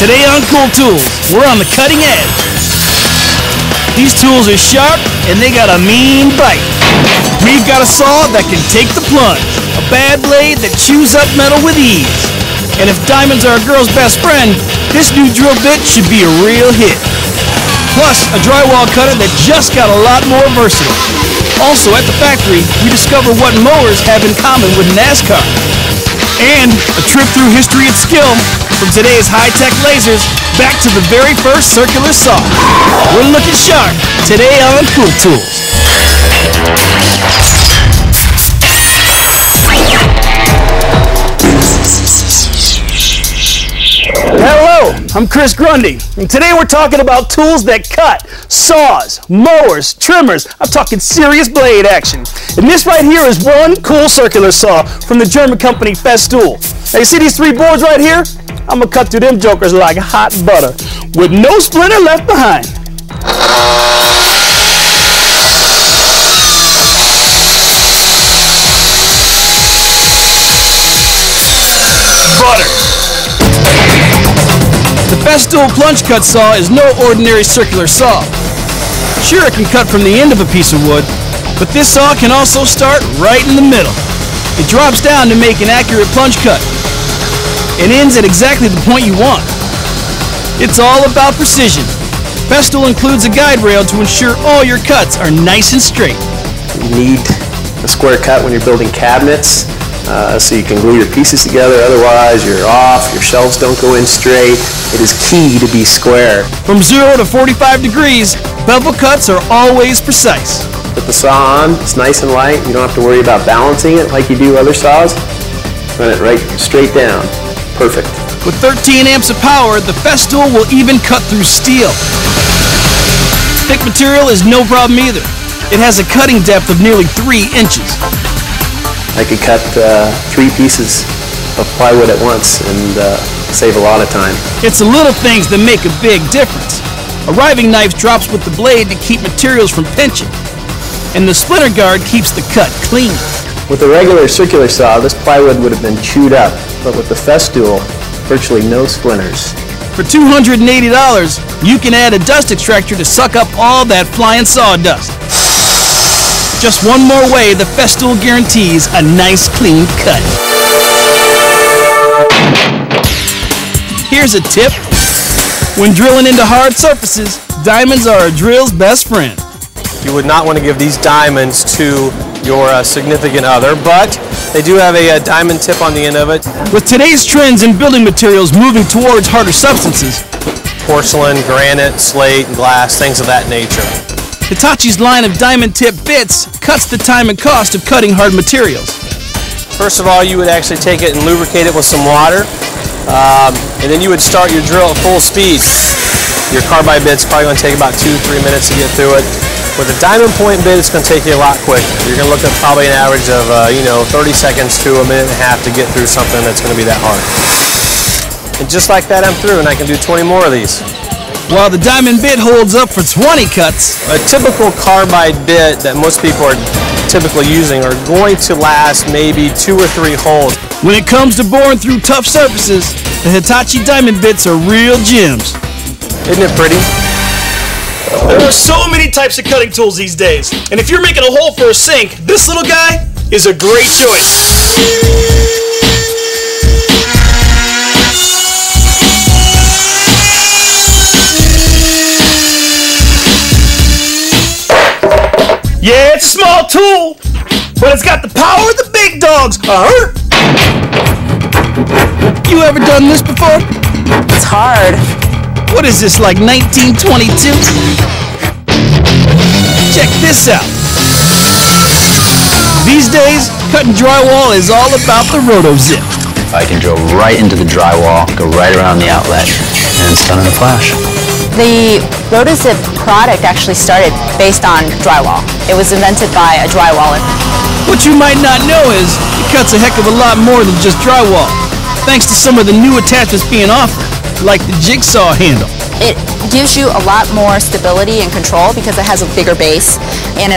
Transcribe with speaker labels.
Speaker 1: Today on Cool Tools, we're on the cutting edge. These tools are sharp and they got a mean bite. We've got a saw that can take the plunge, a bad blade that chews up metal with ease. And if diamonds are a girl's best friend, this new drill bit should be a real hit. Plus, a drywall cutter that just got a lot more versatile. Also, at the factory, we discover what mowers have in common with NASCAR. And a trip through history and skill, from today's high-tech lasers back to the very first circular saw. We're looking sharp today on Cool Tools. Hello, I'm Chris Grundy, and today we're talking about tools that cut, saws, mowers, trimmers. I'm talking serious blade action. And this right here is one cool circular saw from the German company Festool. Now you see these three boards right here? I'm gonna cut through them jokers like hot butter, with no splinter left behind. Butter. The Festool plunge cut saw is no ordinary circular saw. Sure, it can cut from the end of a piece of wood, but this saw can also start right in the middle. It drops down to make an accurate plunge cut. It ends at exactly the point you want. It's all about precision. Festool includes a guide rail to ensure all your cuts are nice and straight.
Speaker 2: You need a square cut when you're building cabinets, so you can glue your pieces together, otherwise you're off, your shelves don't go in straight. It is key to be square.
Speaker 1: From 0 to 45 degrees, bevel cuts are always precise.
Speaker 2: Put the saw on, it's nice and light, you don't have to worry about balancing it like you do other saws. Run it right straight down. Perfect.
Speaker 1: With 13 amps of power, the Festool will even cut through steel. Thick material is no problem either. It has a cutting depth of nearly 3 inches.
Speaker 2: I could cut 3 pieces of plywood at once and save a lot of time.
Speaker 1: It's the little things that make a big difference. A riving knife drops with the blade to keep materials from pinching, and the splinter guard keeps the cut clean.
Speaker 2: With a regular circular saw, this plywood would have been chewed up, but with the Festool, virtually no splinters.
Speaker 1: For $280, you can add a dust extractor to suck up all that flying sawdust. Just one more way the Festool guarantees a nice clean cut. Here's a tip. When drilling into hard surfaces, diamonds are a drill's best friend.
Speaker 3: You would not want to give these diamonds to your significant other, but they do have a diamond tip on the end of it.
Speaker 1: With today's trends in building materials moving towards harder substances,
Speaker 3: porcelain, granite, slate, glass, things of that nature.
Speaker 1: Hitachi's line of diamond tip bits cuts the time and cost of cutting hard materials.
Speaker 3: First of all, you would actually take it and lubricate it with some water, and then you would start your drill at full speed. Your carbide bit's probably going to take about 2-3 minutes to get through it. With a diamond point bit, it's going to take you a lot quicker. You're going to look at probably an average of 30 seconds to a minute and a half to get through something that's going to be that hard. And just like that, I'm through, and I can do 20 more of these.
Speaker 1: While the diamond bit holds up for 20 cuts,
Speaker 3: a typical carbide bit that most people are typically using are going to last maybe 2 or 3 holes.
Speaker 1: When it comes to boring through tough surfaces, the Hitachi diamond bits are real gems.
Speaker 3: Isn't it pretty?
Speaker 1: There are so many types of cutting tools these days, and if you're making a hole for a sink, this little guy is a great choice. Yeah, it's a small tool, but it's got the power of the big dogs. You ever done this before?
Speaker 4: It's hard.
Speaker 1: What is this, like 1922? Check this out. These days, cutting drywall is all about the roto-zip.
Speaker 5: I can drill right into the drywall, go right around the outlet, and it's done in a flash.
Speaker 4: The RotoZip product actually started based on drywall. It was invented by a drywaller.
Speaker 1: What you might not know is it cuts a heck of a lot more than just drywall, thanks to some of the new attachments being offered, like the jigsaw handle.
Speaker 4: It gives you a lot more stability and control because it has a bigger base, and